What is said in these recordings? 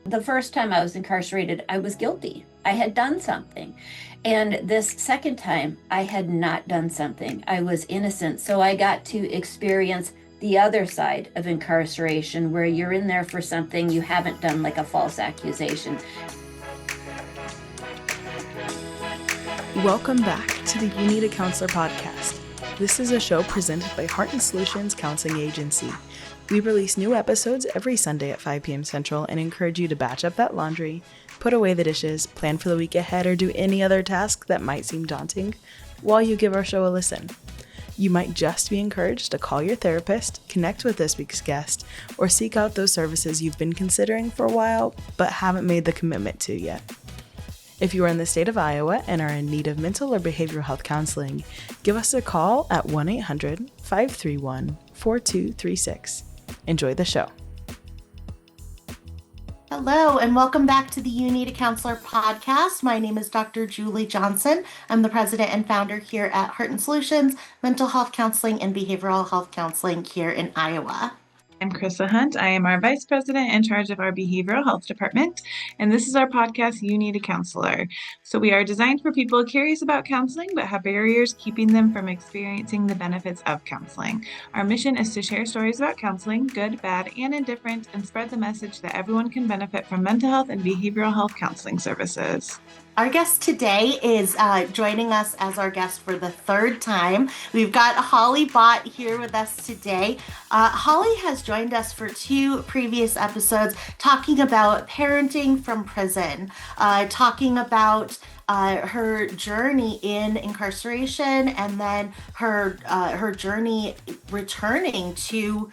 the first time I was incarcerated, I was guilty. I had done something. And this second time, I had not done something. I was innocent. So I got to experience the other side of incarceration where you're in there for something you haven't done, like a false accusation. Welcome back to the You Need a Counselor podcast. This is a show presented by Heart and Solutions Counseling Agency. We release new episodes every Sunday at 5 p.m. Central and encourage you to batch up that laundry, put away the dishes, plan for the week ahead, or do any other task that might seem daunting while you give our show a listen. You might just be encouraged to call your therapist, connect with this week's guest, or seek out those services you've been considering for a while but haven't made the commitment to yet. If you are in the state of Iowa and are in need of mental or behavioral health counseling, give us a call at 1-800-531-4236. Enjoy the show. Hello, and welcome back to the You Need a Counselor podcast. My name is Dr. Julie Johnson. I'm the president and founder here at Heart and Solutions, Mental Health Counseling and Behavioral Health Counseling here in Iowa. I'm Krista Hunt. I am our Vice President in charge of our Behavioral Health Department, and this is our podcast, You Need a Counselor. So we are designed for people curious about counseling but have barriers keeping them from experiencing the benefits of counseling. Our mission is to share stories about counseling, good, bad, and indifferent, and spread the message that everyone can benefit from mental health and behavioral health counseling services. Our guest today is joining us as our guest for the third time. We've got Holly Bot here with us today. Holly has joined us for two previous episodes talking about parenting from prison, talking about her journey in incarceration and then her journey returning to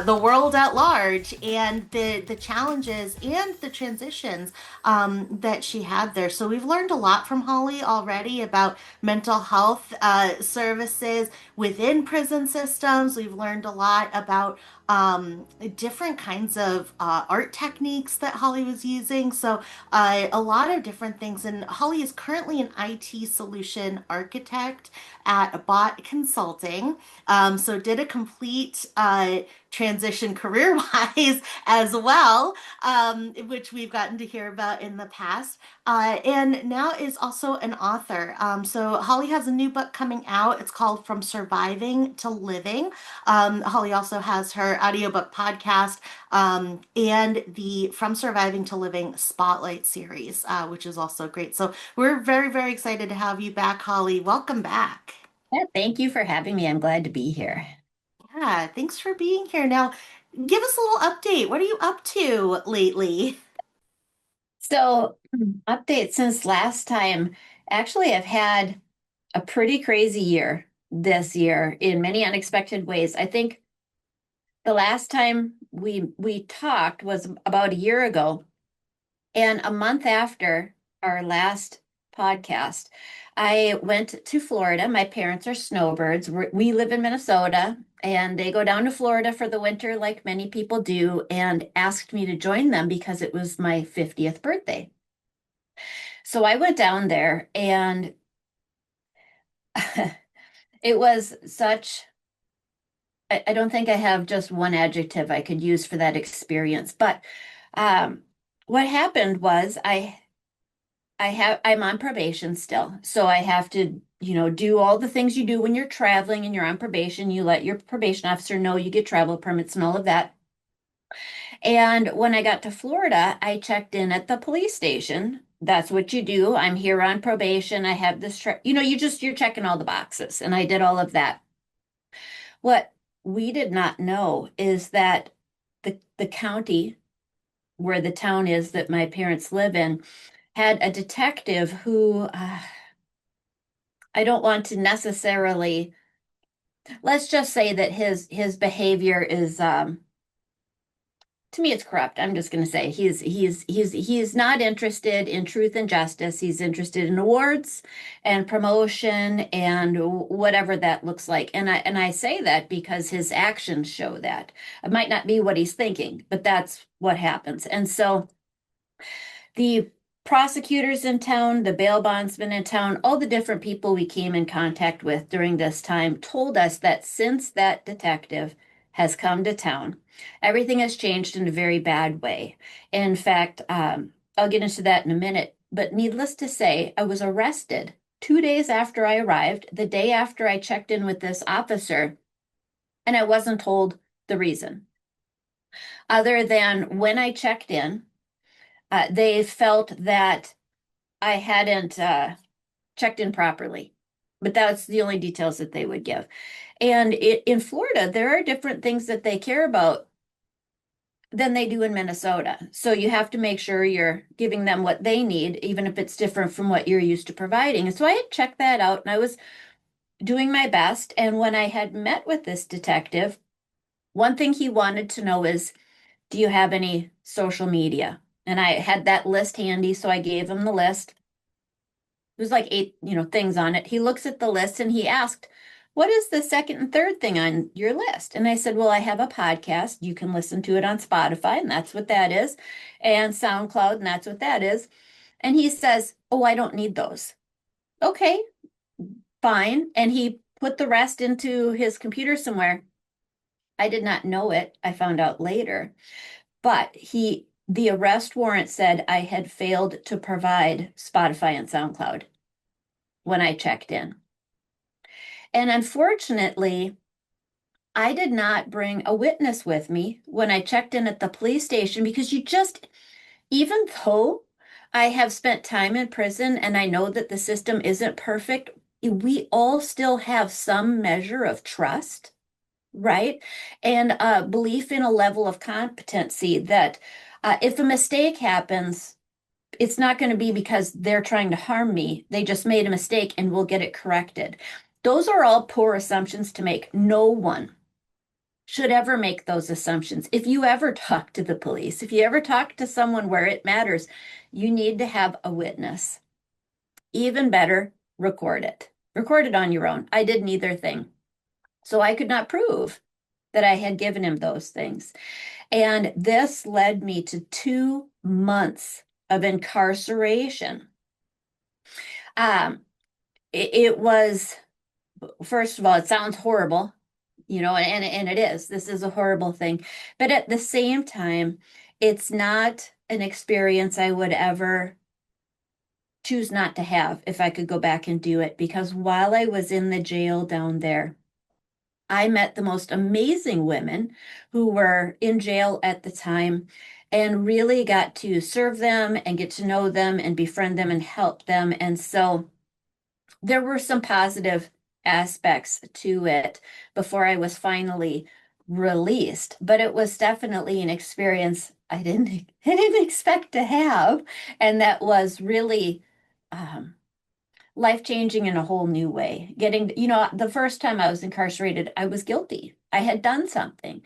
the world at large and the challenges and the transitions that she had there. So we've learned a lot from Holly already about mental health services within prison systems. We've learned a lot about different kinds of art techniques that Holly was using. So a lot of different things. And Holly is currently an IT solution architect at Bot Consulting. So did a complete transition career-wise as well, which we've gotten to hear about in the past, and now is also an author. So Holly has a new book coming out. It's called From Surviving to Living. Holly also has her audiobook podcast and the From Surviving to Living Spotlight series, which is also great. So we're very, very excited to have you back, Holly. Welcome back. Yeah, thank you for having me. I'm glad to be here. Yeah, thanks for being here. Now, give us a little update. What are you up to lately? So, update since last time. Actually, I've had a pretty crazy year this year in many unexpected ways. I think the last time we talked was about a year ago, and a month after our last podcast, I went to Florida. My parents are snowbirds. We live in Minnesota, and they go down to Florida for the winter, like many people do, and asked me to join them because it was my 50th birthday. So I went down there, and it was such, I don't think I have just one adjective I could use for that experience. But what happened was I'm on probation still. So I have to, do all the things you do when you're traveling and you're on probation. You let your probation officer know you get travel permits and all of that. And when I got to Florida, I checked in at the police station. That's what you do. I'm here on probation. I have this, you're checking all the boxes. And I did all of that. What we did not know is that the county where the town is that my parents live in had a detective who I don't want to necessarily, let's just say that his behavior is to me it's corrupt. I'm just going to say he's not interested in truth and justice. He's interested in awards and promotion and whatever that looks like. And I say that because his actions show that. It might not be what he's thinking, but that's what happens. And so the prosecutors in town, the bail bondsmen in town, all the different people we came in contact with during this time told us that since that detective has come to town. Everything has changed in a very bad way. In fact, I'll get into that in a minute, but needless to say, I was arrested 2 days after I arrived, the day after I checked in with this officer, and I wasn't told the reason. Other than when I checked in, they felt that I hadn't checked in properly, but that's the only details that they would give. And in Florida, there are different things that they care about than they do in Minnesota. So you have to make sure you're giving them what they need, even if it's different from what you're used to providing. And so I had checked that out and I was doing my best. And when I had met with this detective, one thing he wanted to know is, do you have any social media? And I had that list handy, so I gave him the list. There's like 8, things on it. He looks at the list and he asked, what is the second and third thing on your list? And I said, well, I have a podcast. You can listen to it on Spotify, and that's what that is, and SoundCloud, and that's what that is. And he says, oh, I don't need those. Okay, fine. And he put the rest into his computer somewhere. I did not know it. I found out later. But the arrest warrant said I had failed to provide Spotify and SoundCloud when I checked in. And unfortunately, I did not bring a witness with me when I checked in at the police station because even though I have spent time in prison and I know that the system isn't perfect, we all still have some measure of trust, right? And belief in a level of competency that if a mistake happens, it's not going to be because they're trying to harm me. They just made a mistake and we'll get it corrected. Those are all poor assumptions to make. No one should ever make those assumptions. If you ever talk to the police, if you ever talk to someone where it matters, you need to have a witness. Even better, record it. Record it on your own. I did neither thing. So I could not prove that I had given him those things. And this led me to 2 months of incarceration. It was, first of all, it sounds horrible, and it is. This is a horrible thing. But at the same time, it's not an experience I would ever choose not to have if I could go back and do it. Because while I was in the jail down there, I met the most amazing women who were in jail at the time and really got to serve them and get to know them and befriend them and help them. And so there were some positive aspects to it before I was finally released, but it was definitely an experience I didn't expect to have, and that was really life-changing in a whole new way. The first time I was incarcerated, I was guilty. I had done something.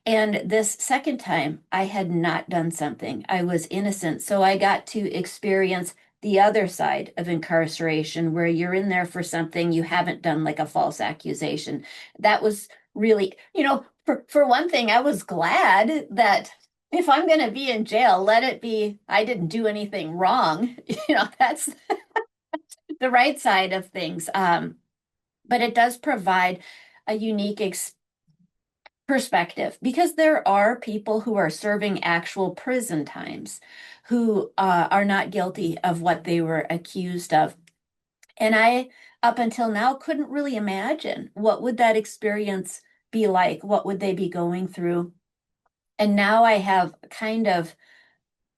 And this second time, I had not done something. I was innocent. So I got to experience the other side of incarceration where you're in there for something you haven't done, like a false accusation. That was really, for one thing, I was glad that if I'm going to be in jail, let it be, I didn't do anything wrong. That's the right side of things. But it does provide a unique perspective because there are people who are serving actual prison times who are not guilty of what they were accused of. And I, up until now, couldn't really imagine what would that experience be like? What would they be going through? And now I have kind of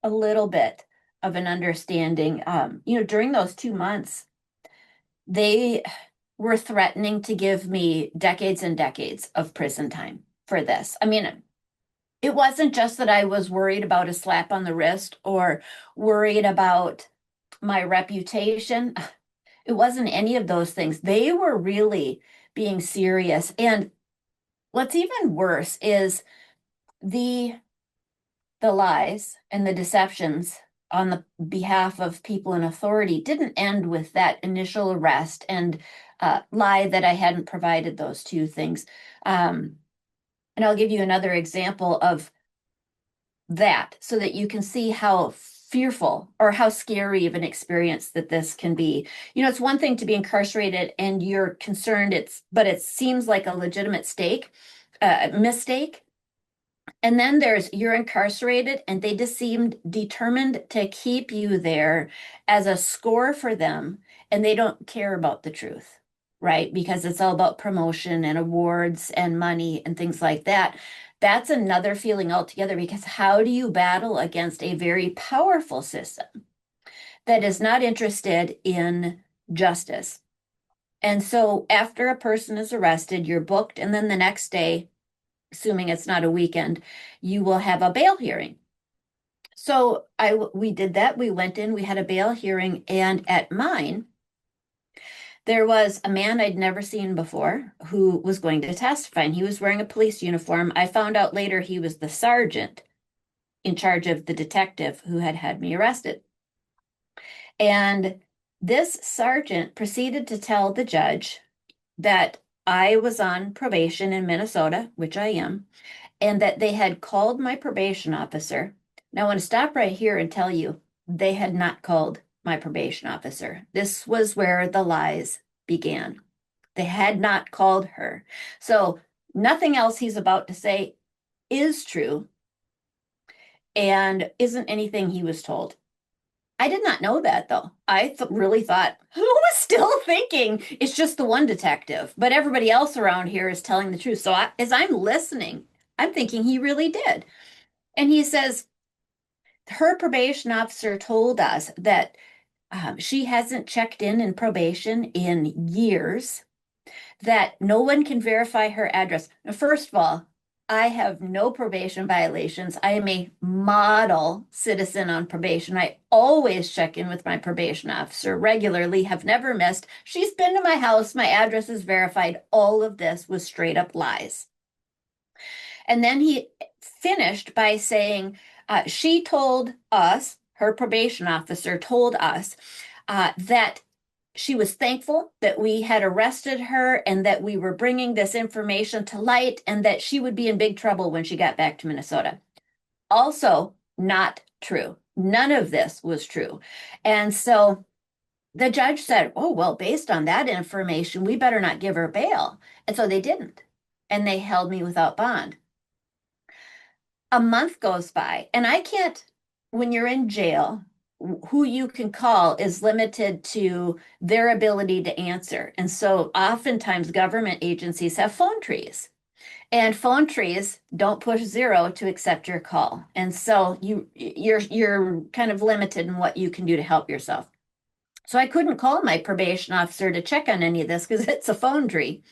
a little bit of an understanding. During those 2 months, they were threatening to give me decades and decades of prison time for this. I mean, it wasn't just that I was worried about a slap on the wrist or worried about my reputation. It wasn't any of those things. They were really being serious. And what's even worse is the lies and the deceptions on the behalf of people in authority didn't end with that initial arrest and lie that I hadn't provided those 2 things. And I'll give you another example of that so that you can see how fearful or how scary of an experience that this can be. It's one thing to be incarcerated and you're concerned but it seems like a legitimate stake. mistake. And then there's you're incarcerated and they just seemed determined to keep you there as a score for them, and they don't care about the truth, right? Because it's all about promotion and awards and money and things like that. That's another feeling altogether, because how do you battle against a very powerful system that is not interested in justice? And so after a person is arrested, you're booked, and then the next day, assuming it's not a weekend, you will have a bail hearing. So we did that. We went in, we had a bail hearing, and at mine, there was a man I'd never seen before who was going to testify, and he was wearing a police uniform. I found out later he was the sergeant in charge of the detective who had had me arrested. And this sergeant proceeded to tell the judge that I was on probation in Minnesota, which I am, and that they had called my probation officer. Now, I want to stop right here and tell you, they had not called my probation officer. This was where the lies began. They had not called her. So nothing else he's about to say is true and isn't anything he was told. I did not know that, though. I really thought, who was still thinking it's just the one detective, but everybody else around here is telling the truth. So as I'm listening, I'm thinking he really did. And he says, her probation officer told us that she hasn't checked in probation in years, that no one can verify her address. Now, first of all, I have no probation violations. I am a model citizen on probation. I always check in with my probation officer regularly, have never missed. She's been to my house. My address is verified. All of this was straight up lies. And then he finished by saying, she told us, her probation officer told us that she was thankful that we had arrested her and that we were bringing this information to light, and that she would be in big trouble when she got back to Minnesota. Also, not true. None of this was true. And so the judge said, oh, well, based on that information, we better not give her bail. And so they didn't. And they held me without bond. A month goes by, and I can't, when you're in jail, who you can call is limited to their ability to answer. And so oftentimes government agencies have phone trees, and phone trees don't push 0 to accept your call. And so you're kind of limited in what you can do to help yourself. So I couldn't call my probation officer to check on any of this because it's a phone tree.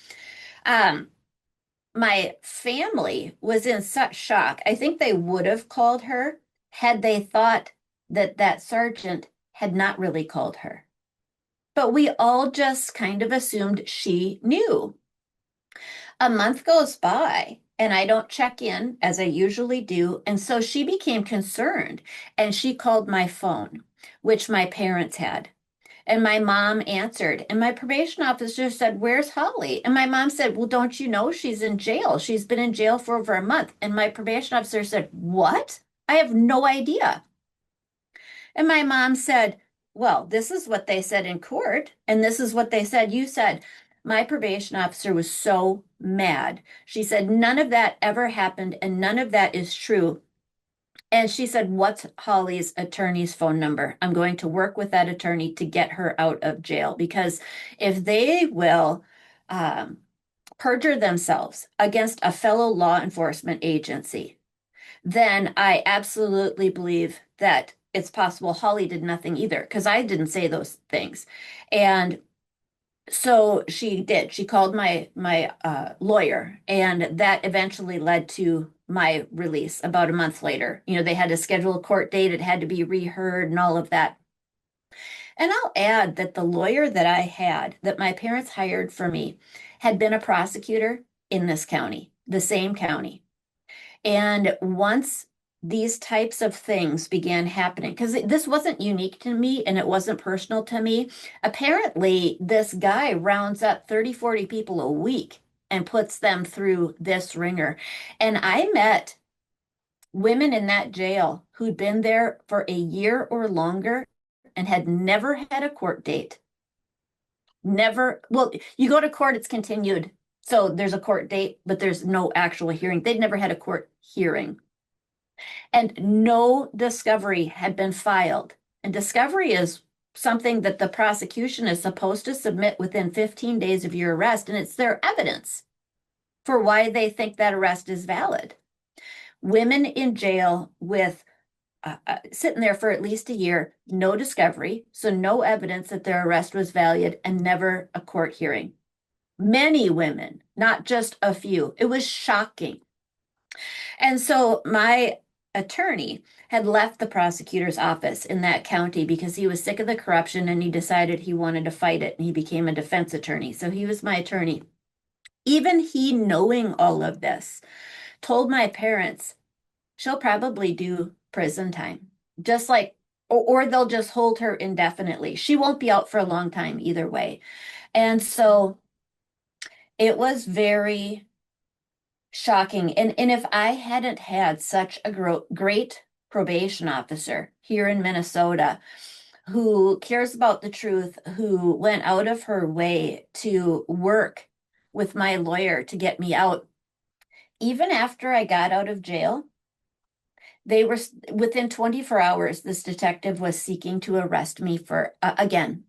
My family was in such shock. I think they would have called her had they thought that that sergeant had not really called her. But we all just kind of assumed she knew. A month goes by and I don't check in as I usually do. And so she became concerned and she called my phone, which my parents had. And my mom answered, and my probation officer said, where's Holly? And my mom said, well, don't you know she's in jail? She's been in jail for over a month. And my probation officer said, what? I have no idea. And my mom said, well, this is what they said in court, and this is what they said you said. My probation officer was so mad. She said, none of that ever happened, and none of that is true. And she said, what's Holly's attorney's phone number? I'm going to work with that attorney to get her out of jail, because if they will perjure themselves against a fellow law enforcement agency, then I absolutely believe that it's possible Holly did nothing either, because I didn't say those things. And so she did. She called my lawyer, and that eventually led to my release about a month later. You know, they had to schedule a court date. It had to be reheard and all of that. And I'll add that the lawyer that I had, that my parents hired for me, had been a prosecutor in this county, the same county. And once these types of things began happening, because this wasn't unique to me and it wasn't personal to me. Apparently, this guy rounds up 30, 40 people a week and puts them through this ringer. And I met women in that jail who'd been there for a year or longer and had never had a court date. Never, well, you go to court, it's continued So there's a court date, but there's no actual hearing. They'd never had a court hearing. And no discovery had been filed. And discovery is something that the prosecution is supposed to submit within 15 days of your arrest, and it's their evidence for why they think that arrest is valid. Women in jail with sitting there for at least a year, no discovery, so no evidence that their arrest was valid, and never a court hearing. Many women, not just a few. It was shocking. And so my attorney had left the prosecutor's office in that county because he was sick of the corruption and he decided he wanted to fight it, and he became a defense attorney. So he was my attorney. Even he, knowing all of this, told my parents, she'll probably do prison time, just like, or they'll just hold her indefinitely. She won't be out for a long time either way. And so it was very shocking. And if I hadn't had such a great probation officer here in Minnesota who cares about the truth, who went out of her way to work with my lawyer to get me out, even after I got out of jail, they were within 24 hours, this detective was seeking to arrest me for, again.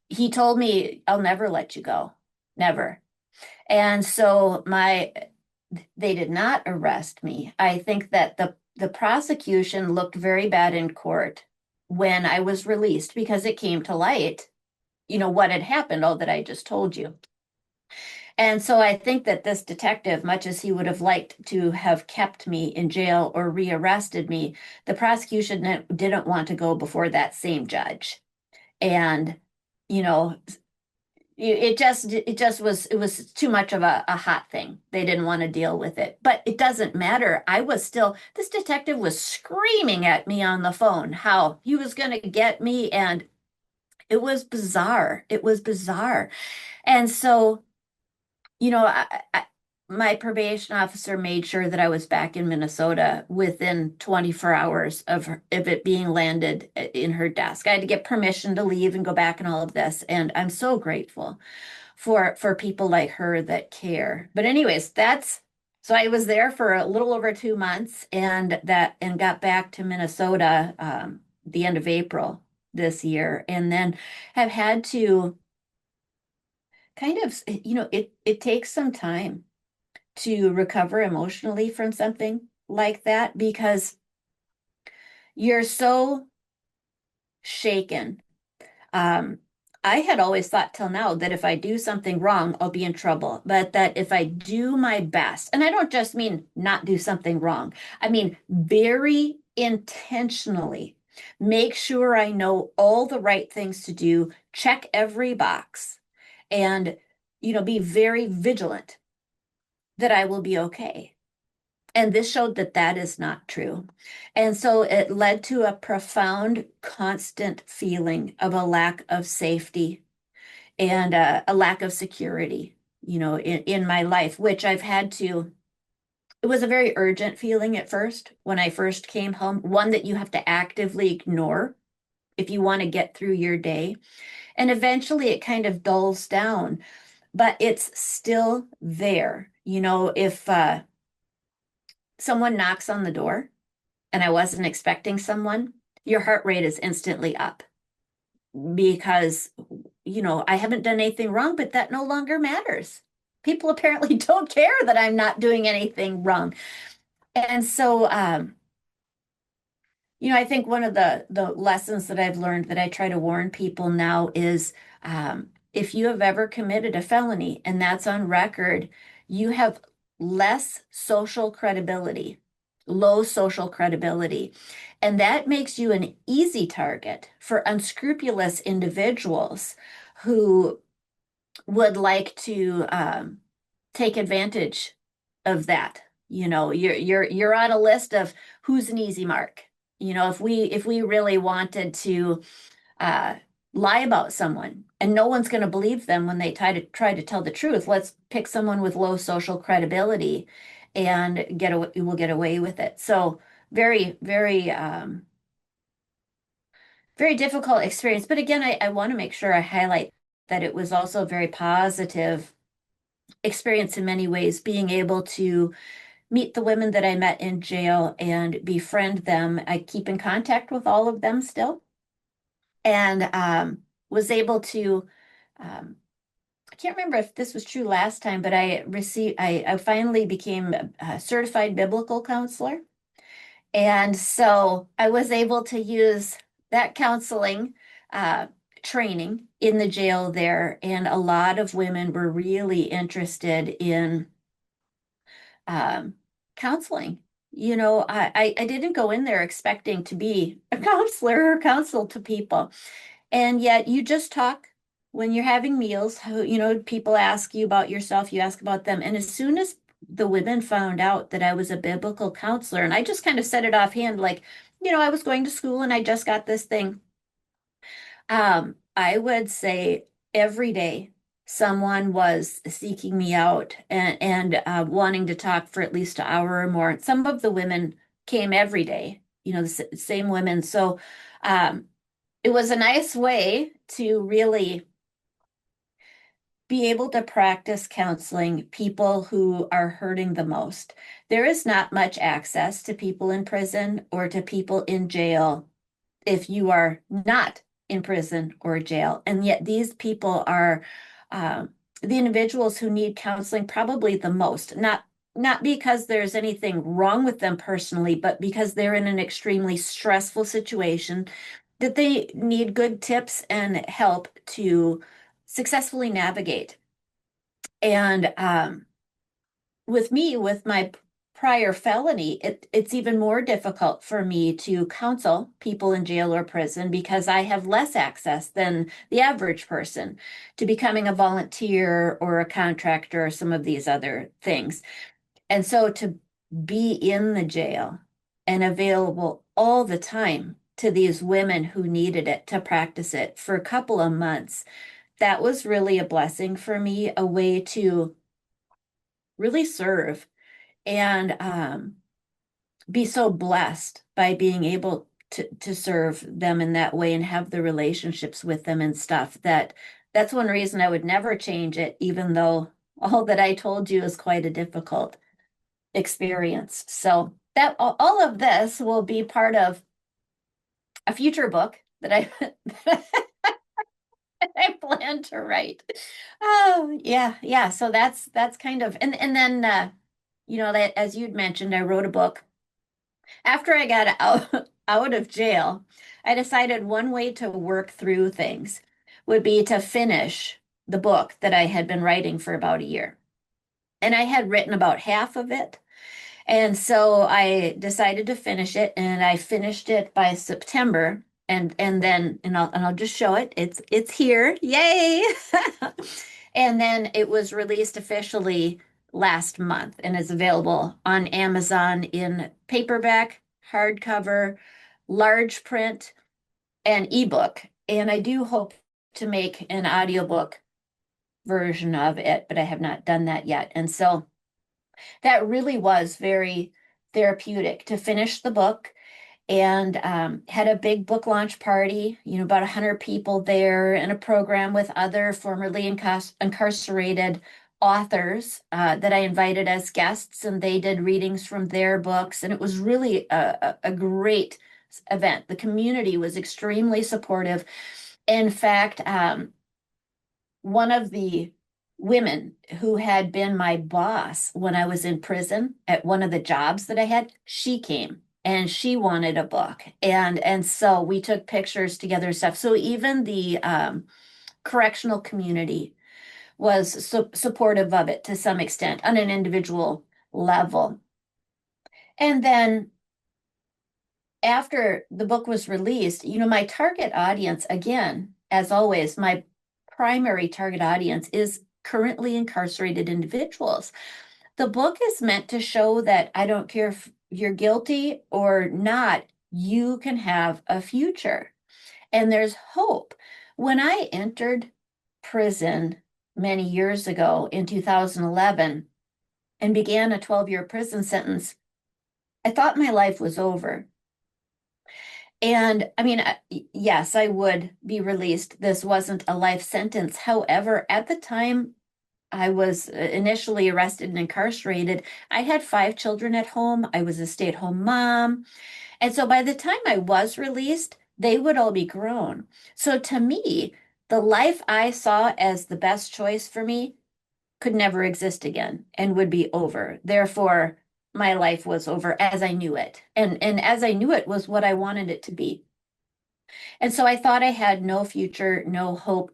He told me, I'll never let you go, never. And so they did not arrest me. I think that the prosecution looked very bad in court when I was released because it came to light, what had happened, all that I just told you. And so I think that this detective, much as he would have liked to have kept me in jail or rearrested me, the prosecution didn't want to go before that same judge. And, it was too much of a hot thing. They didn't want to deal with it, but it doesn't matter. This detective was screaming at me on the phone how he was going to get me. And it was bizarre. It was bizarre. And so, my probation officer made sure that I was back in Minnesota within 24 hours of it being landed in her desk. I had to get permission to leave and go back and all of this. And I'm so grateful for people like her that care. But anyways, so I was there for a little over 2 months and got back to Minnesota the end of April this year, and then have had to kind of, it takes some time to recover emotionally from something like that because you're so shaken. I had always thought till now that if I do something wrong, I'll be in trouble, but that if I do my best, and I don't just mean not do something wrong, I mean very intentionally make sure I know all the right things to do, check every box, and be very vigilant that I will be okay. And this showed that that is not true. And so it led to a profound, constant feeling of a lack of safety and a lack of security, in my life, which I've had to. It was a very urgent feeling at first when I first came home, one that you have to actively ignore if you want to get through your day. And eventually it kind of dulls down, but it's still there. If someone knocks on the door and I wasn't expecting someone, your heart rate is instantly up because, I haven't done anything wrong, but that no longer matters. People apparently don't care that I'm not doing anything wrong. And so, I think one of the lessons that I've learned that I try to warn people now is if you have ever committed a felony and that's on record, you have less social credibility, low social credibility. And that makes you an easy target for unscrupulous individuals who would like to take advantage of that. You're on a list of who's an easy mark. If we really wanted to lie about someone and no one's going to believe them when they try to tell the truth, let's pick someone with low social credibility and we'll get away with it. So very, very, very difficult experience. But again, I want to make sure I highlight that it was also very positive experience in many ways, being able to meet the women that I met in jail and befriend them. I keep in contact with all of them still, and was able to. I can't remember if this was true last time, but I finally became a certified biblical counselor. And so I was able to use that counseling uh, training in the jail there. And a lot of women were really interested in um, counseling. I didn't go in there expecting to be a counselor or counsel to people. And yet you just talk when you're having meals. People ask you about yourself, you ask about them. And as soon as the women found out that I was a biblical counselor, and I just kind of said it offhand, like, I was going to school and I just got this thing. I would say every day someone was seeking me out and wanting to talk for at least an hour or more. Some of the women came every day, the same women. So um, it was a nice way to really be able to practice counseling people who are hurting the most. There is not much access to people in prison or to people in jail if you are not in prison or jail. And yet these people are the individuals who need counseling probably the most, not because there's anything wrong with them personally, but because they're in an extremely stressful situation that they need good tips and help to successfully navigate. And with me, with my prior felony, it's even more difficult for me to counsel people in jail or prison because I have less access than the average person to becoming a volunteer or a contractor or some of these other things. And so to be in the jail and available all the time to these women who needed it to practice it for a couple of months, that was really a blessing for me, a way to really serve and be so blessed by being able to serve them in that way and have the relationships with them and stuff. That's one reason I would never change it, even though all that I told you is quite a difficult experience. So that all of this will be part of a future book that I I plan to write. Oh, yeah, yeah. So that's kind of and then that as you'd mentioned, I wrote a book after I got out of jail. I decided one way to work through things would be to finish the book that I had been writing for about a year. And I had written about half of it. And so I decided to finish it, and I finished it by September. And I'll just show it. It's here. Yay! And then it was released officially last month and is available on Amazon in paperback, hardcover, large print, and ebook. And I do hope to make an audiobook version of it, but I have not done that yet. And so that really was very therapeutic to finish the book, and had a big book launch party, about 100 people there, and a program with other formerly incarcerated authors that I invited as guests, and they did readings from their books. And it was really a great event. The community was extremely supportive. In fact, one of the women who had been my boss when I was in prison at one of the jobs that I had, she came and she wanted a book. And so we took pictures together and stuff. So even the correctional community was supportive of it to some extent on an individual level. And then after the book was released, my target audience, again, as always, my primary target audience is currently incarcerated individuals. The book is meant to show that I don't care if you're guilty or not, you can have a future. And there's hope. When I entered prison many years ago in 2011 and began a 12-year prison sentence, I thought my life was over. And I mean, yes, I would be released. This wasn't a life sentence. However, at the time I was initially arrested and incarcerated, I had 5 children at home. I was a stay-at-home mom. And so by the time I was released, they would all be grown. So to me, the life I saw as the best choice for me could never exist again and would be over. Therefore, my life was over as I knew it. And as I knew it was what I wanted it to be. And so I thought I had no future, no hope.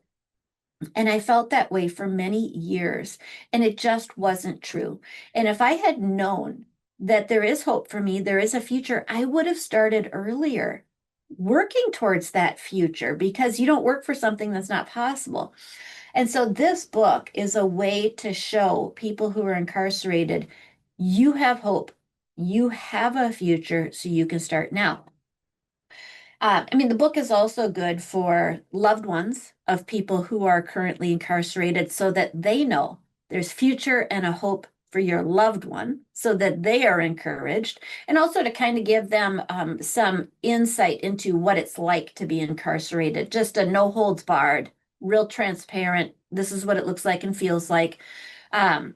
And I felt that way for many years. And it just wasn't true. And if I had known that there is hope for me, there is a future, I would have started earlier working towards that future because you don't work for something that's not possible. And so this book is a way to show people who are incarcerated, you have hope. You have a future, so you can start now. I mean, the book is also good for loved ones of people who are currently incarcerated so that they know there's future and a hope for your loved one so that they are encouraged, and also to kind of give them some insight into what it's like to be incarcerated, just a no holds barred, real transparent. This is what it looks like and feels like. Um,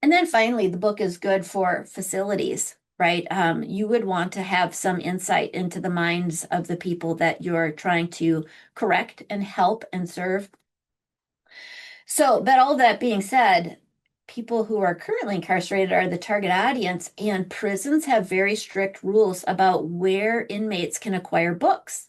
and then finally, the book is good for facilities, right? You would want to have some insight into the minds of the people that you're trying to correct and help and serve. So, but all that being said, people who are currently incarcerated are the target audience, and prisons have very strict rules about where inmates can acquire books.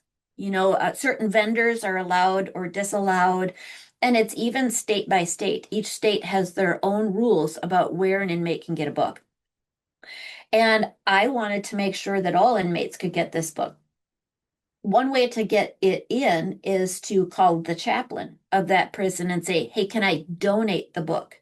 Certain vendors are allowed or disallowed, and it's even state by state. Each state has their own rules about where an inmate can get a book. And I wanted to make sure that all inmates could get this book. One way to get it in is to call the chaplain of that prison and say, hey, can I donate the book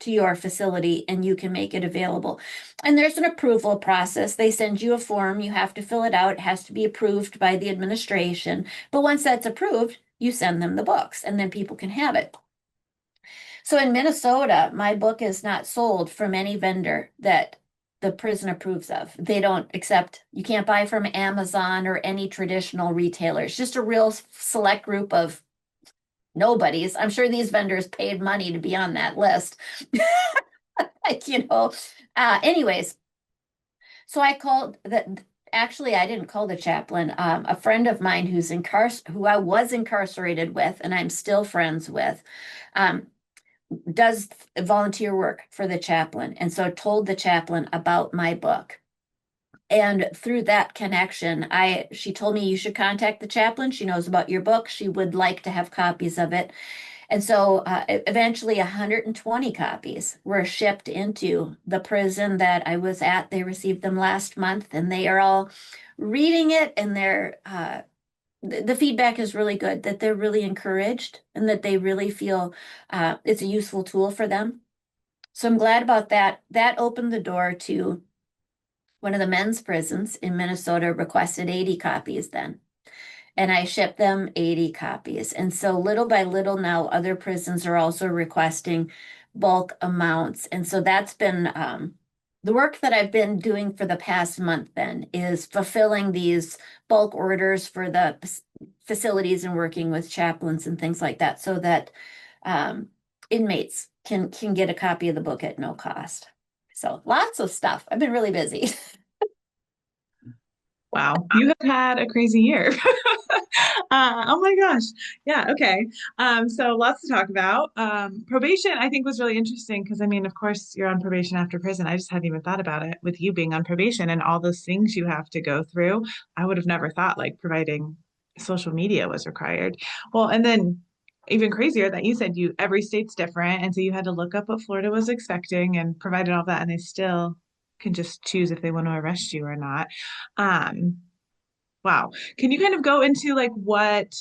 to your facility and you can make it available? And there's an approval process. They send you a form. You have to fill it out. It has to be approved by the administration. But once that's approved, you send them the books and then people can have it. So in Minnesota, my book is not sold from any vendor that the prison approves of. They don't accept, you can't buy from Amazon or any traditional retailers, just a real select group of nobodies. I'm sure these vendors paid money to be on that list. Anyways, so I called that. Actually, I didn't call the chaplain. A friend of mine who I was incarcerated with, and I'm still friends with, does volunteer work for the chaplain. And so I told the chaplain about my book. And through that connection, she told me you should contact the chaplain. She knows about your book. She would like to have copies of it. And so eventually 120 copies were shipped into the prison that I was at. They received them last month and they are all reading it, and the feedback is really good, that they're really encouraged and that they really feel it's a useful tool for them. So I'm glad about that. That opened the door to one of the men's prisons in Minnesota requested 80 copies then. And I shipped them 80 copies. And so little by little now, other prisons are also requesting bulk amounts. And so that's been the work that I've been doing for the past month then is fulfilling these bulk orders for the facilities and working with chaplains and things like that so that inmates can get a copy of the book at no cost. So lots of stuff. I've been really busy. Wow, you have had a crazy year. Oh my gosh. Yeah, okay. So lots to talk about. Probation, I think, was really interesting because, I mean, of course, you're on probation after prison. I just hadn't even thought about it with you being on probation and all those things you have to go through. I would have never thought like providing social media was required. Well, and then even crazier that you said every state's different. And so you had to look up what Florida was expecting and provided all that, and they still can just choose if they want to arrest you or not. Um, wow. Can you kind of go into like what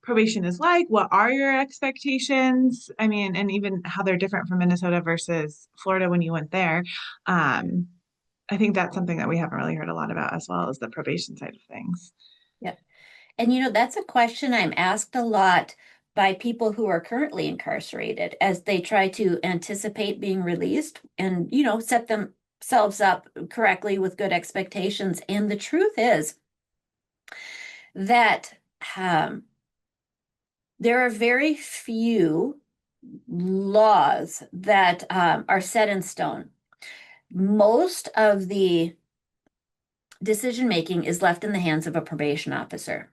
probation is like? What are your expectations? I mean, and even how they're different from Minnesota versus Florida when you went there. Um, I think that's something that we haven't really heard a lot about as well as the probation side of things. Yep. And that's a question I'm asked a lot by people who are currently incarcerated as they try to anticipate being released and, set themselves up correctly with good expectations. And the truth is that there are very few laws that are set in stone. Most of the decision making is left in the hands of a probation officer.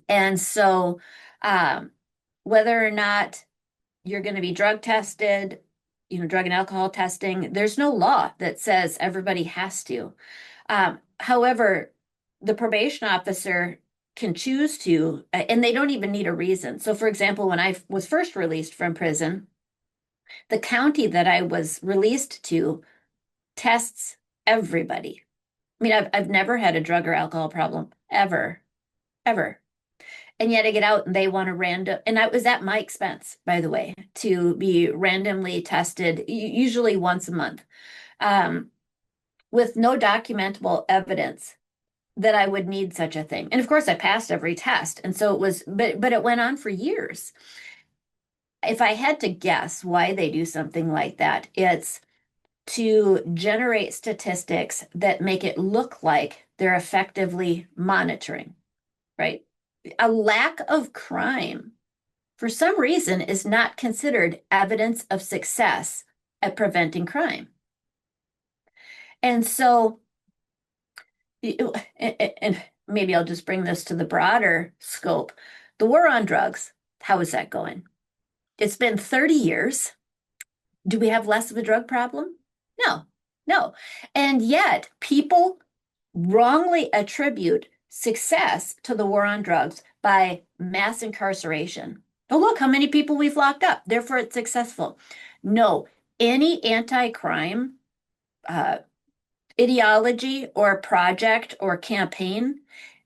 And so, um, whether or not you're going to be drug tested, drug and alcohol testing, there's no law that says everybody has to. However, the probation officer can choose to, and they don't even need a reason. So, for example, when I was first released from prison, the county that I was released to tests everybody. I mean, I've never had a drug or alcohol problem ever, ever. And yet I get out and they want to random, and I was at my expense, by the way, to be randomly tested, usually once a month, um, with no documentable evidence that I would need such a thing. And of course, I passed every test, and so it was, but it went on for years. If I had to guess why they do something like that, it's to generate statistics that make it look like they're effectively monitoring, right? A lack of crime, for some reason, is not considered evidence of success at preventing crime. And so, and maybe I'll just bring this to the broader scope. The war on drugs, how is that going? It's been 30 years. Do we have less of a drug problem? No, no. And yet, people wrongly attribute success to the war on drugs by mass incarceration. Oh, look how many people we've locked up. Therefore, it's successful. No, any anti-crime ideology or project or campaign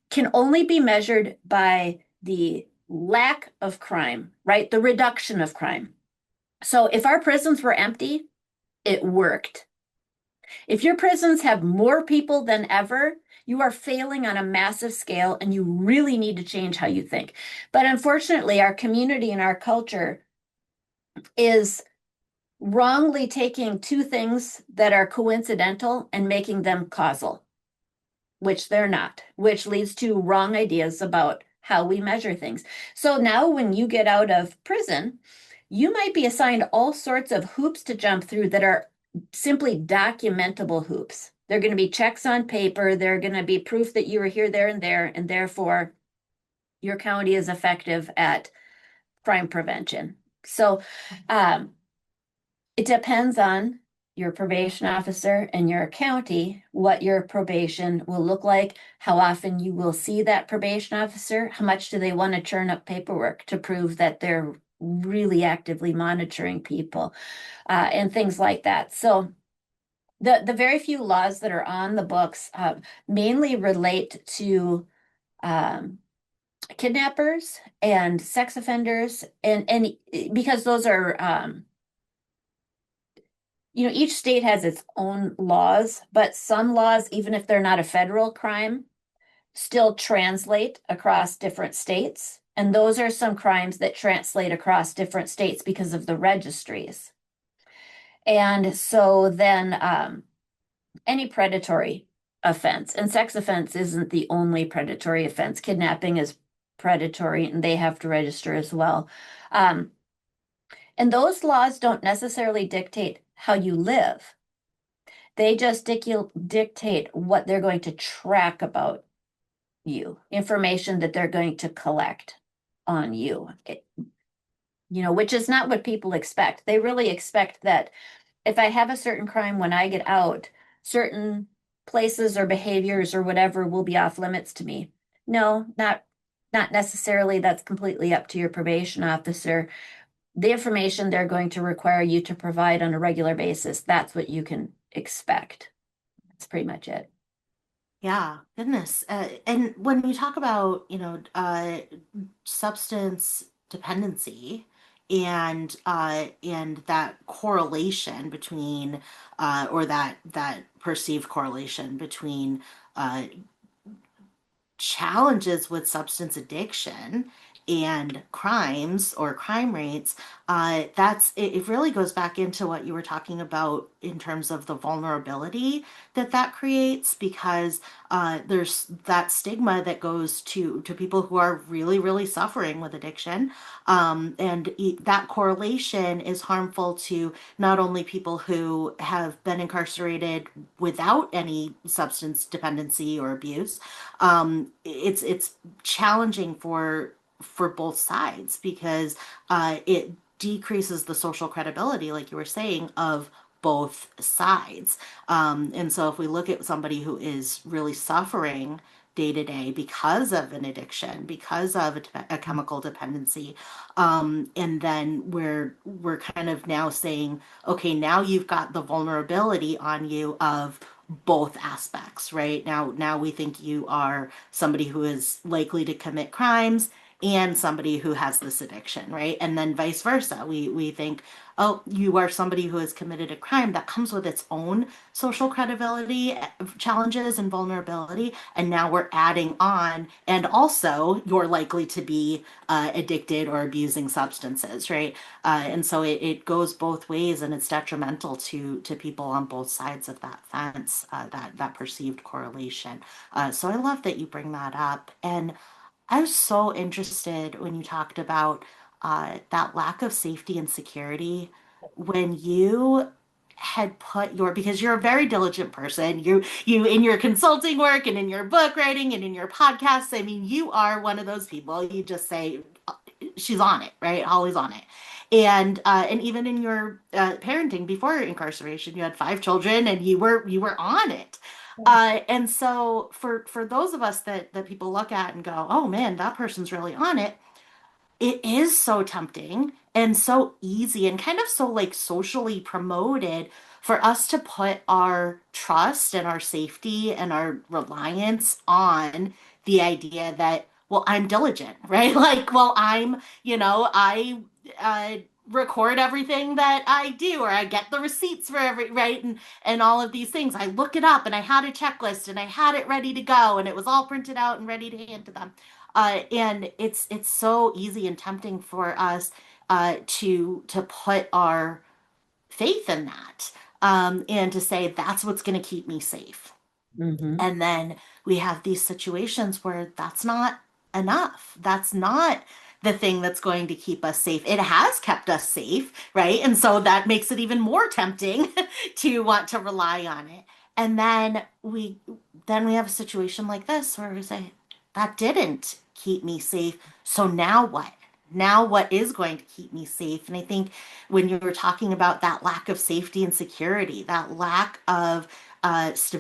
can only be measured by the lack of crime, right? The reduction of crime. So if our prisons were empty, it worked. If your prisons have more people than ever, you are failing on a massive scale and you really need to change how you think. But unfortunately, our community and our culture is wrongly taking two things that are coincidental and making them causal, which they're not, which leads to wrong ideas about how we measure things. So now when you get out of prison, you might be assigned all sorts of hoops to jump through that are simply documentable hoops. They're going to be checks on paper. They're going to be proof that you were here, there, and therefore your county is effective at crime prevention. So it depends on your probation officer and your county, what your probation will look like, how often you will see that probation officer, how much do they want to churn up paperwork to prove that they're really actively monitoring people, and things like that. So the very few laws that are on the books mainly relate to kidnappers and sex offenders, and because those are each state has its own laws, but some laws, even if they're not a federal crime, still translate across different states. And those are some crimes that translate across different states because of the registries. And so then any predatory offense, and sex offense isn't the only predatory offense. Kidnapping is predatory and they have to register as well. And those laws don't necessarily dictate how you live. They just dictate what they're going to track about you, information that they're going to collect on you, which is not what people expect. They really expect that if I have a certain crime when I get out, certain places or behaviors or whatever will be off limits to me. No, not necessarily. That's completely up to your probation officer. The information they're going to require you to provide on a regular basis, that's what you can expect. That's pretty much it. Yeah, goodness. And when we talk about, substance dependency and that correlation between or that perceived correlation between uh, challenges with substance addiction and crimes or crime rates, it really goes back into what you were talking about in terms of the vulnerability that creates, because there's that stigma that goes to people who are really, really suffering with addiction. That correlation is harmful to not only people who have been incarcerated without any substance dependency or abuse. It's challenging for both sides, because it decreases the social credibility, like you were saying, of both sides. And so if we look at somebody who is really suffering day to day because of an addiction, because of a chemical dependency, and then we're kind of now saying, okay, now you've got the vulnerability on you of both aspects, right? Now we think you are somebody who is likely to commit crimes and somebody who has this addiction, right? And then vice versa. We think, oh, you are somebody who has committed a crime that comes with its own social credibility challenges and vulnerability. And now we're adding on, and also you're likely to be addicted or abusing substances, right? And so it goes both ways, and it's detrimental to people on both sides of that fence, that perceived correlation. So I love that you bring that up. And I was so interested when you talked about that lack of safety and security when you had put your, because you're a very diligent person, you in your consulting work and in your book writing and in your podcasts, I mean, you are one of those people. You just say she's on it, right? Holly's on it. And even in your parenting before incarceration, you had 5 children and you were on it. And so for those of us that people look at and go, oh man, that person's really on it, it is so tempting and so easy and kind of so like socially promoted for us to put our trust and our safety and our reliance on the idea that, well, I'm diligent, right? Like, well, I uh, record everything that I do, or I get the receipts for right? And all of these things. I look it up and I had a checklist and I had it ready to go and it was all printed out and ready to hand to them. And it's so easy and tempting for us to put our faith in that, and to say that's what's going to keep me safe. Mhm. And then we have these situations where that's not enough. That's not the thing that's going to keep us safe. It has kept us safe, right? And so that makes it even more tempting to want to rely on it. And then we have a situation like this where we say, that didn't keep me safe. So now what? Now what is going to keep me safe? And I think when you were talking about that lack of safety and security, that lack of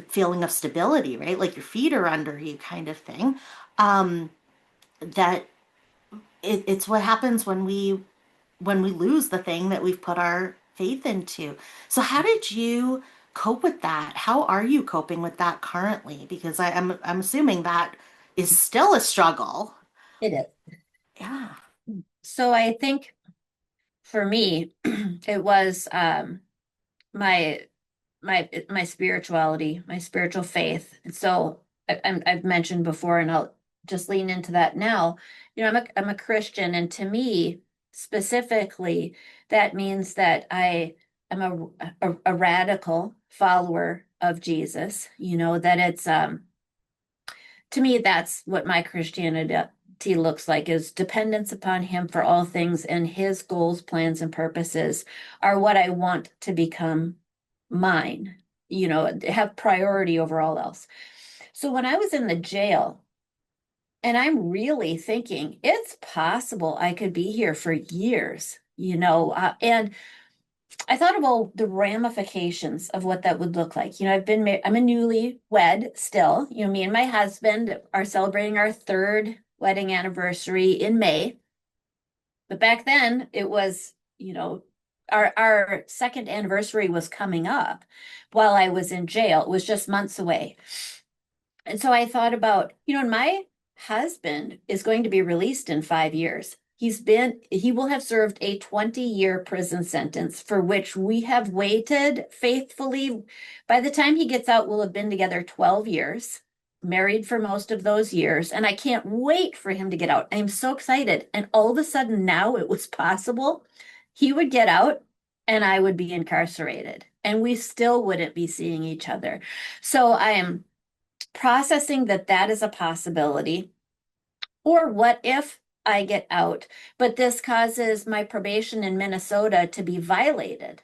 feeling of stability, right? Like your feet are under you kind of thing. That it's what happens when we lose the thing that we've put our faith into. So how did you cope with that? How are you coping with that currently? Because I'm assuming that is still a struggle. It is. Yeah. So I think for me, it was my my spirituality, my spiritual faith. And so I've mentioned before, and I'll just lean into that now. You know, I'm a Christian, and to me specifically, that means that I am a radical follower of Jesus. You know, that it's to me, that's what my Christianity looks like, is dependence upon him for all things, and his goals, plans, and purposes are what I want to become mine, you know, have priority over all else. So when I was in the jail, and I'm really thinking it's possible I could be here for years, you know, and I thought about the ramifications of what that would look like. You know, I'm a newlywed still. You know, me and my husband are celebrating our third wedding anniversary in May. But back then it was, you know, our second anniversary was coming up while I was in jail. It was just months away. And so I thought about, you know, my husband is going to be released in 5 years. He will have served a 20-year prison sentence for which we have waited faithfully. By the time he gets out, we'll have been together 12 years. married for most of those years, and I can't wait for him to get out. I'm so excited. And all of a sudden now it was possible. He would get out and I would be incarcerated, and we still wouldn't be seeing each other. So I am processing that that is a possibility. Or what if I get out, but this causes my probation in Minnesota to be violated?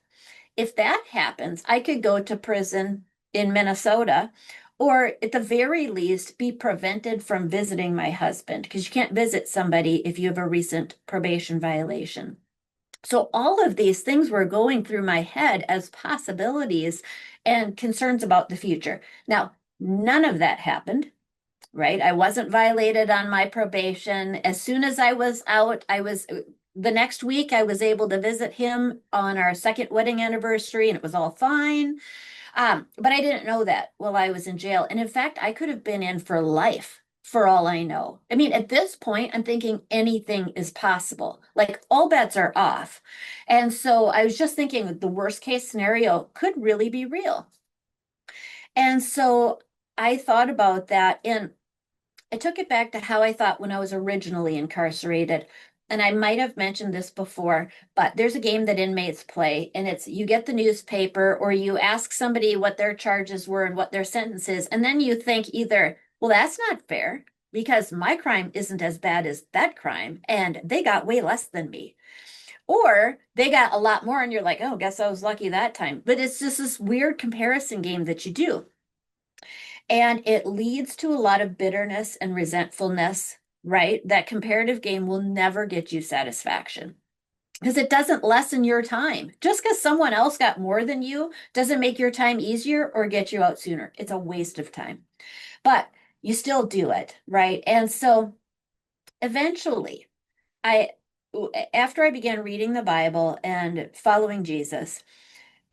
If that happens, I could go to prison in Minnesota, or at the very least, be prevented from visiting my husband, because you can't visit somebody if you have a recent probation violation. So all of these things were going through my head as possibilities and concerns about the future. Now, none of that happened, right? I wasn't violated on my probation. As soon as I was out, the next week, I was able to visit him on our second wedding anniversary, and it was all fine. But I didn't know that while I was in jail. And in fact, I could have been in for life for all I know. I mean, at this point, I'm thinking anything is possible. Like all bets are off. And so I was just thinking the worst case scenario could really be real. And so I thought about that, and I took it back to how I thought when I was originally incarcerated. And I might have mentioned this before, but there's a game that inmates play, and it's you get the newspaper or you ask somebody what their charges were and what their sentence is. And then you think either, well, that's not fair because my crime isn't as bad as that crime, and they got way less than me. Or they got a lot more, and you're like, oh, guess I was lucky that time. But it's just this weird comparison game that you do. And it leads to a lot of bitterness and resentfulness, right? That comparative game will never get you satisfaction because it doesn't lessen your time. Just because someone else got more than you doesn't make your time easier or get you out sooner. It's a waste of time. But you still do it, right? And so eventually, after I began reading the Bible and following Jesus,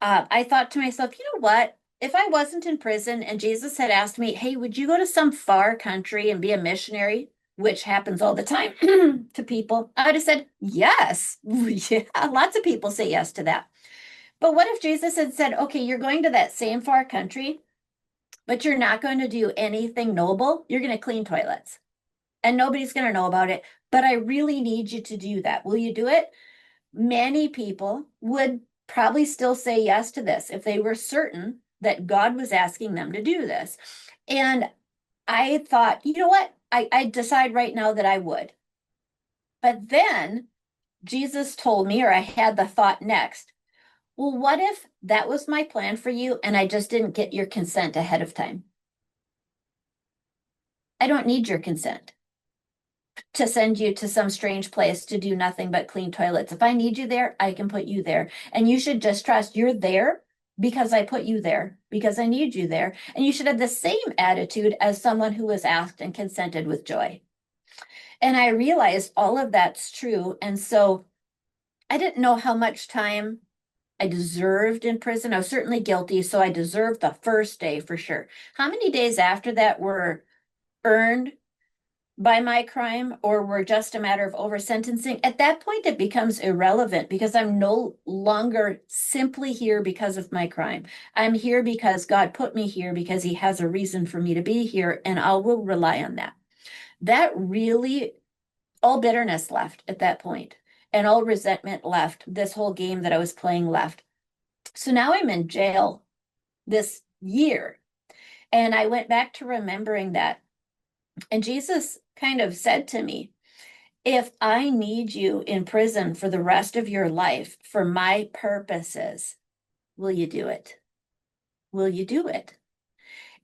I thought to myself, you know what? If I wasn't in prison and Jesus had asked me, hey, would you go to some far country and be a missionary, which happens all the time to people, I would have said, yes. Yeah, lots of people say yes to that. But what if Jesus had said, okay, you're going to that same far country, but you're not going to do anything noble? You're going to clean toilets and nobody's going to know about it. But I really need you to do that. Will you do it? Many people would probably still say yes to this if they were certain that God was asking them to do this. And I thought, you know what? I decide right now that I would. But then Jesus told me, or I had the thought next, well, what if that was my plan for you and I just didn't get your consent ahead of time? I don't need your consent to send you to some strange place to do nothing but clean toilets. If I need you there, I can put you there. And you should just trust you're there because I put you there, because I need you there. And you should have the same attitude as someone who was asked and consented with joy. And I realized all of that's true. And so I didn't know how much time I deserved in prison. I was certainly guilty, so I deserved the first day for sure. How many days after that were earned by my crime or were just a matter of over sentencing? At that point, it becomes irrelevant because I'm no longer simply here because of my crime. I'm here because God put me here because he has a reason for me to be here, and I will rely on that. That really, all bitterness left at that point, and all resentment left. This whole game that I was playing left. So now I'm in jail this year, and I went back to remembering that. And Jesus kind of said to me, if I need you in prison for the rest of your life for my purposes, will you do it? Will you do it?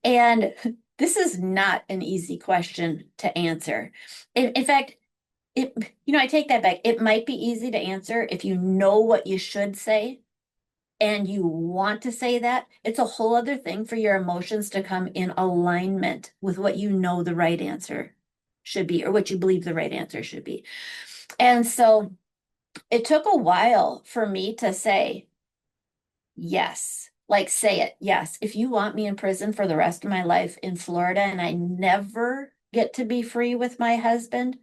And this is not an easy question to answer. In fact, I take that back. It might be easy to answer if you know what you should say and you want to say that. It's a whole other thing for your emotions to come in alignment with what you know the right answer should be, or what you believe the right answer should be. And so it took a while for me to say yes, like say it. Yes, if you want me in prison for the rest of my life in Florida and I never get to be free with my husband,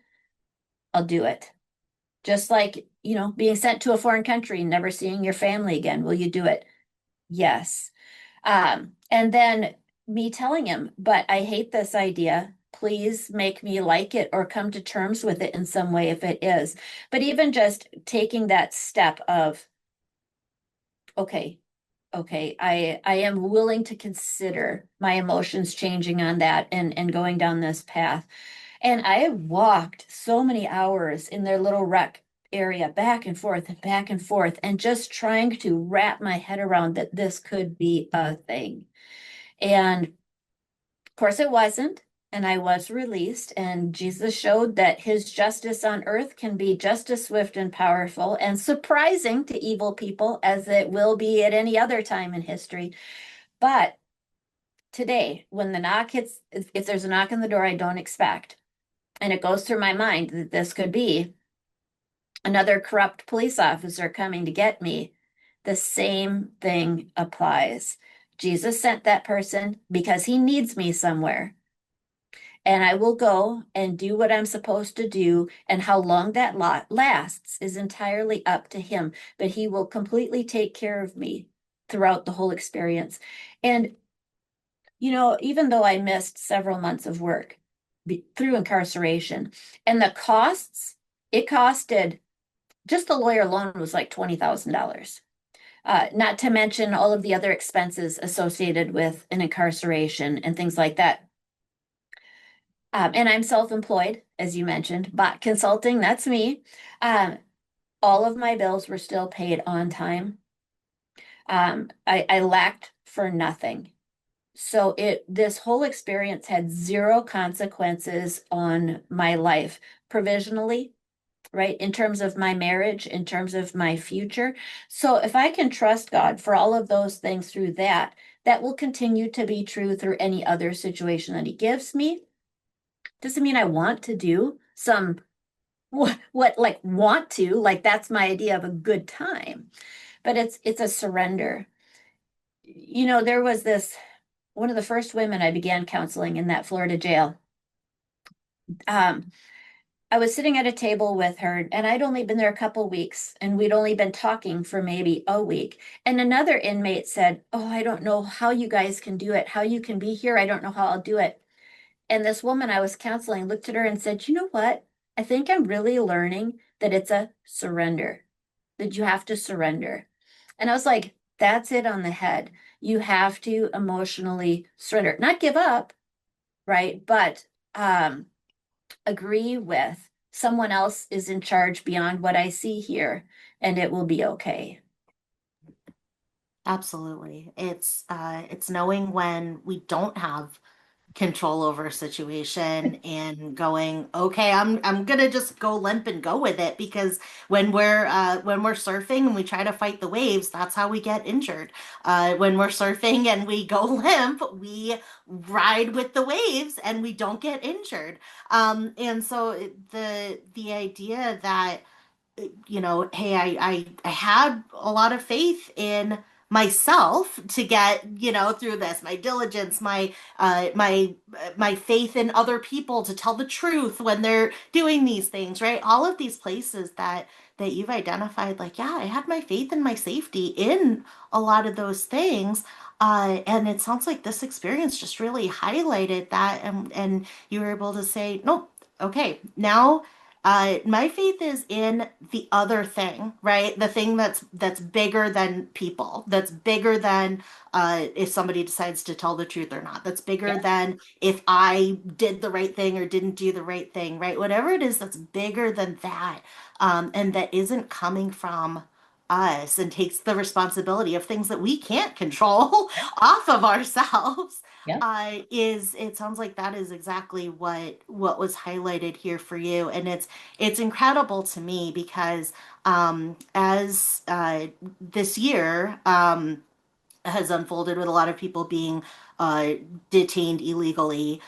I'll do it. Just like, being sent to a foreign country and never seeing your family again. Will you do it? Yes. And then me telling him, but I hate this idea. Please make me like it or come to terms with it in some way if it is. But even just taking that step of, okay, okay, I am willing to consider my emotions changing on that and going down this path. And I walked so many hours in their little rec area, back and forth and back and forth, and just trying to wrap my head around that this could be a thing. And of course, it wasn't. And I was released, and Jesus showed that his justice on earth can be just as swift and powerful and surprising to evil people as it will be at any other time in history. But today, when the knock hits, if there's a knock on the door I don't expect, and it goes through my mind that this could be another corrupt police officer coming to get me, the same thing applies. Jesus sent that person because he needs me somewhere. And I will go and do what I'm supposed to do. And how long that lasts is entirely up to him. But he will completely take care of me throughout the whole experience. And, even though I missed several months of work through incarceration and the costs, it costed just the lawyer alone was like $20,000. Not to mention all of the other expenses associated with an incarceration and things like that. And I'm self-employed, as you mentioned, Bot Consulting, that's me. Um, all of my bills were still paid on time. I lacked for nothing. So this whole experience had zero consequences on my life provisionally, right? In terms of my marriage, in terms of my future. So if I can trust God for all of those things through that, that will continue to be true through any other situation that he gives me. Doesn't mean I want to do some what like want to, like that's my idea of a good time. But it's a surrender. There was this one of the first women I began counseling in that Florida jail. Um, I was sitting at a table with her, and I'd only been there a couple weeks, and we'd only been talking for maybe a week. And another inmate said, "Oh, I don't know how you guys can do it, how you can be here. I don't know how I'll do it." And this woman I was counseling looked at her and said, "You know what? I think I'm really learning that it's a surrender, that you have to surrender." And I was like, that's it on the head. You have to emotionally surrender, not give up, right? But agree with someone else is in charge beyond what I see here, and it will be okay. Absolutely. It's knowing when we don't have control over a situation and going, okay, I'm gonna just go limp and go with it because when we're surfing and we try to fight the waves, that's how we get injured. When we're surfing and we go limp, we ride with the waves and we don't get injured. And so the idea that hey, I had a lot of faith in myself to get, through this, my diligence, my faith in other people to tell the truth when they're doing these things, right? All of these places that you've identified, like, yeah, I had my faith and my safety in a lot of those things. And it sounds like this experience just really highlighted that, and you were able to say, nope, okay, now my faith is in the other thing, right? The thing that's bigger than people, that's bigger than if somebody decides to tell the truth or not, that's bigger Yeah. than if I did the right thing or didn't do the right thing, right? Whatever it is that's bigger than that, and that isn't coming from us and takes the responsibility of things that we can't control off of ourselves. Yeah. Is it sounds like that is exactly what was highlighted here for you, and it's incredible to me because as this year has unfolded with a lot of people being uh, detained illegally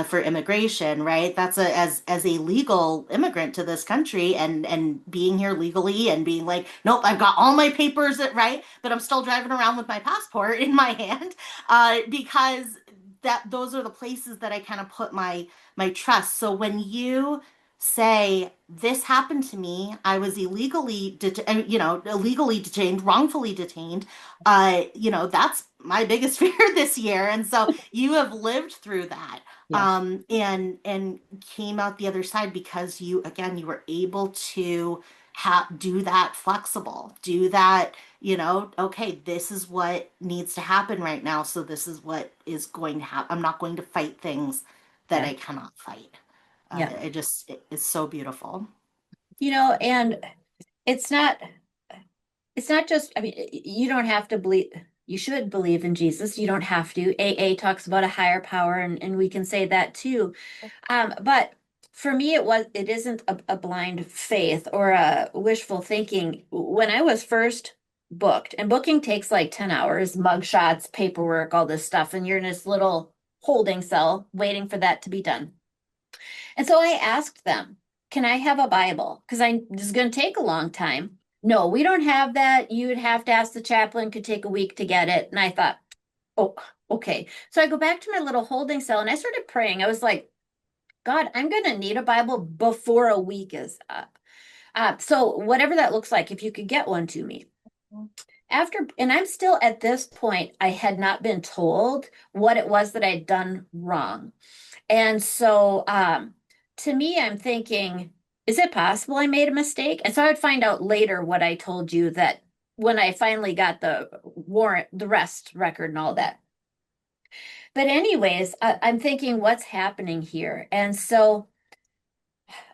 for immigration, right? That's as a legal immigrant to this country and being here legally and being like, nope, I've got all my papers right, but I'm still driving around with my passport in my hand because those are the places that I kind of put my trust. So when you say, this happened to me. I was illegally detained, wrongfully detained. That's my biggest fear this year. And so you have lived through that, Yes. and came out the other side because you were able to do that flexible, do that, okay, this is what needs to happen right now. So this is what is going to happen. I'm not going to fight things that Yeah. I cannot fight. Yeah. It's so beautiful. And it's not it's not just, I mean, you don't have to believe, you should believe in Jesus. You don't have to. AA talks about a higher power, and we can say that too. But for me, it isn't a blind faith or a wishful thinking. When I was first booked, and booking takes like 10 hours, mug shots, paperwork, all this stuff, and you're in this little holding cell waiting for that to be done. And so I asked them, can I have a Bible? Because this is going to take a long time. No, we don't have that. You'd have to ask the chaplain, could take a week to get it. And I thought, oh, okay. So I go back to my little holding cell and I started praying. I was like, God, I'm going to need a Bible before a week is up. So whatever that looks like, if you could get one to me. And I'm still at this point, I had not been told what it was that I'd done wrong. And so to me, I'm thinking, is it possible I made a mistake? And so I would find out later what I told you, that when I finally got the warrant, the rest record and all that. But anyways, I'm thinking, what's happening here? And so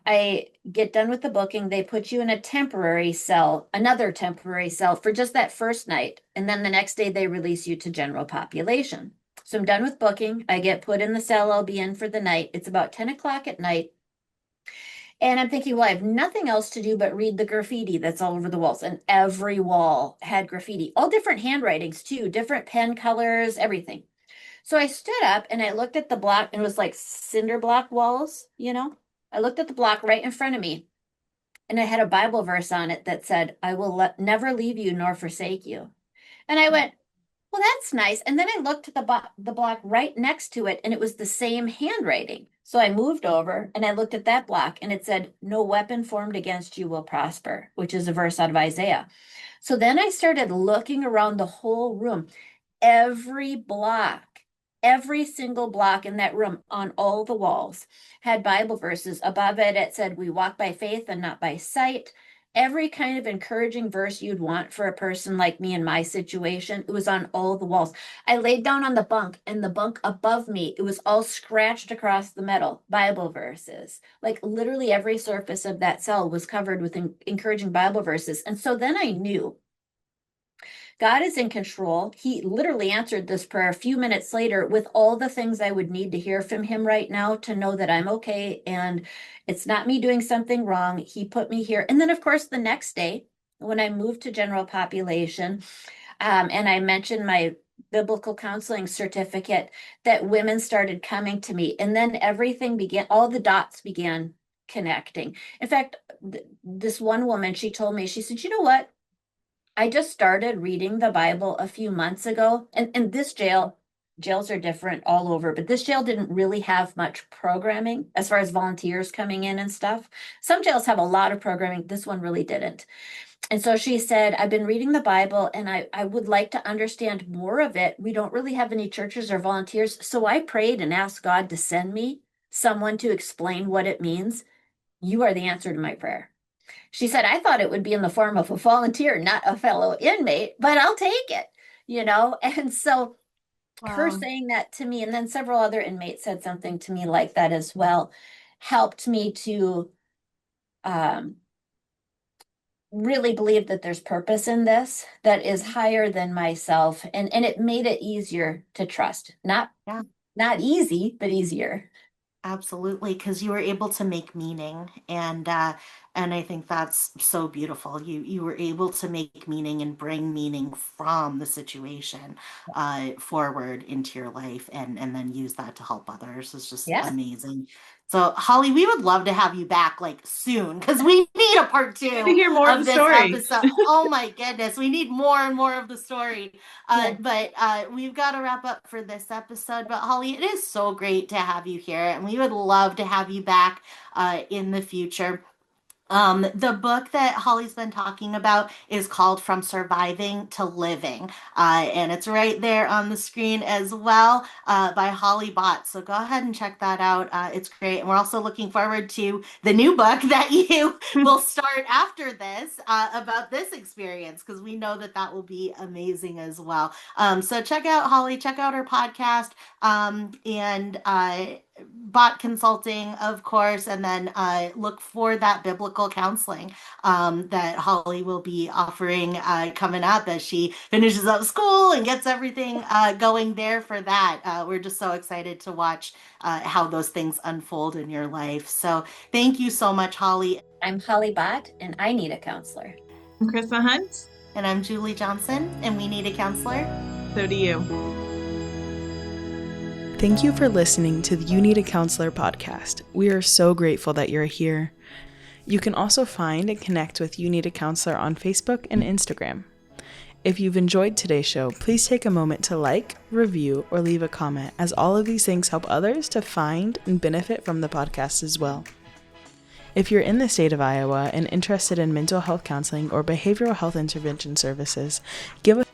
I get done with the booking. They put you in a temporary cell, another temporary cell for just that first night. And then the next day they release you to general population. So I'm done with booking. I get put in the cell I'll be in for the night. It's about 10 o'clock at night. And I'm thinking, well, I have nothing else to do but read the graffiti that's all over the walls. And every wall had graffiti, all different handwritings too, different pen colors, everything. So I stood up and I looked at the block, and it was like cinder block walls, you know? I looked at the block right in front of me, and it had a Bible verse on it that said, I will never leave you nor forsake you. And I went, well, that's nice. And then I looked at the block right next to it, and it was the same handwriting. So I moved over and I looked at that block, and it said, no weapon formed against you will prosper, which is a verse out of Isaiah. So then I started looking around the whole room. Every block, every single block in that room on all the walls had Bible verses. Above it, it said, we walk by faith and not by sight. Every kind of encouraging verse you'd want for a person like me in my situation, it was on all the walls. I laid down on the bunk, and the bunk above me, it was all scratched across the metal, Bible verses. Like literally every surface of that cell was covered with encouraging Bible verses. And so then I knew God is in control. He literally answered this prayer a few minutes later with all the things I would need to hear from him right now to know that I'm okay and it's not me doing something wrong. He put me here. And then, of course, the next day, when I moved to general population, and I mentioned my biblical counseling certificate, that women started coming to me. And then everything began, all the dots began connecting. In fact, this one woman, she told me, she said, you know what? I just started reading the Bible a few months ago, and this jails are different all over, but this jail didn't really have much programming as far as volunteers coming in and stuff. Some jails have a lot of programming. This one really didn't. And so she said, I've been reading the Bible and I would like to understand more of it. We don't really have any churches or volunteers. So I prayed and asked God to send me someone to explain what it means. You are the answer to my prayer. She said, I thought it would be in the form of a volunteer, not a fellow inmate, but I'll take it, you know? And so her Wow. saying that to me, and then several other inmates said something to me like that as well, helped me to um, really believe that there's purpose in this that is higher than myself. And it made it easier to trust. Yeah. Not easy, but easier. Absolutely, because you were able to make meaning, and I think that's so beautiful. You were able to make meaning and bring meaning from the situation forward into your life, and then use that to help others. It's just Yeah. amazing. So, Holly, we would love to have you back like soon because we need a part To two hear more of of the this story. episode. Oh my goodness, we need more and more of the story. Yeah. But we've got to wrap up for this episode. But Holly, it is so great to have you here, and we would love to have you back in the future. The book that Holly's been talking about is called From Surviving to Living, and it's right there on the screen as well by Holly Bot. So go ahead and check that out. It's great. And we're also looking forward to the new book that you will start after this about this experience because we know that that will be amazing as well. So check out Holly, check out her podcast, and Bot Consulting, of course, and then look for that biblical counseling that Holly will be offering coming up as she finishes up school and gets everything going there for that. We're just so excited to watch how those things unfold in your life. So thank you so much, Holly. I'm Holly Bott, and I need a counselor. I'm Krista Hunt. And I'm Julie Johnson, and we need a counselor. So do you. Thank you for listening to the You Need a Counselor podcast. We are so grateful that you're here. You can also find and connect with You Need a Counselor on Facebook and Instagram. If you've enjoyed today's show, please take a moment to like, review, or leave a comment, as all of these things help others to find and benefit from the podcast as well. If you're in the state of Iowa and interested in mental health counseling or behavioral health intervention services, give us